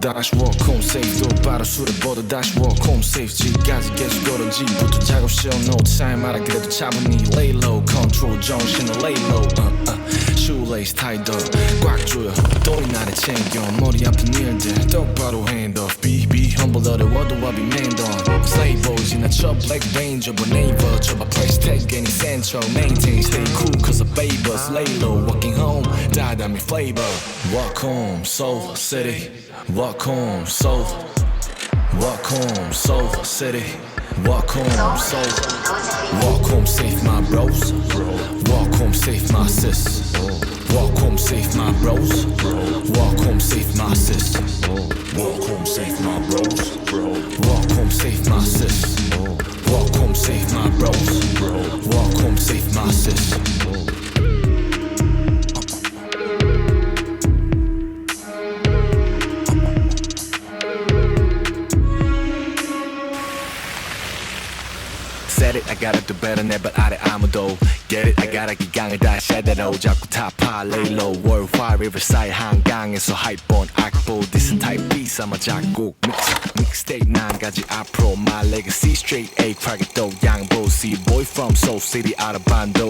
다시 walk home safe 똑바로 술을 뻗어 다시 walk home safe 집까지 계속 걸어 집부터 작업실 no time 알아 그래도 차분히 lay low control 정신을 lay low shoelace tied up 꽉 조여 또 이날에 챙겨 머리 아픈 일들 똑바로 hand off be humble 어려워도 I'll be man down slave boys in a chop like ranger but neighbor 좁아 price tag 괜히 센 척 maintain stay cool cause a baby lay low walking home DADAMI flavor walk home Soul City walk home Soul City walk home Soul walk home safe my bros walk home safe my sis walk home safe my bros walk home safe my sis walk home safe my bros walk home safe my sis walk home safe my bros walk home safe my sis Said it, I gotta do better never 아래 아무도 Get it, I gotta 기강을 다시 해대로 자꾸 타파 lay low Worldwide Riverside 한강에서 하이본 악보 This type beats 아마 작곡 Mixtape 9가지 앞으로 My legacy straight A 크게 또 양보 See boy from Soul City out of Bando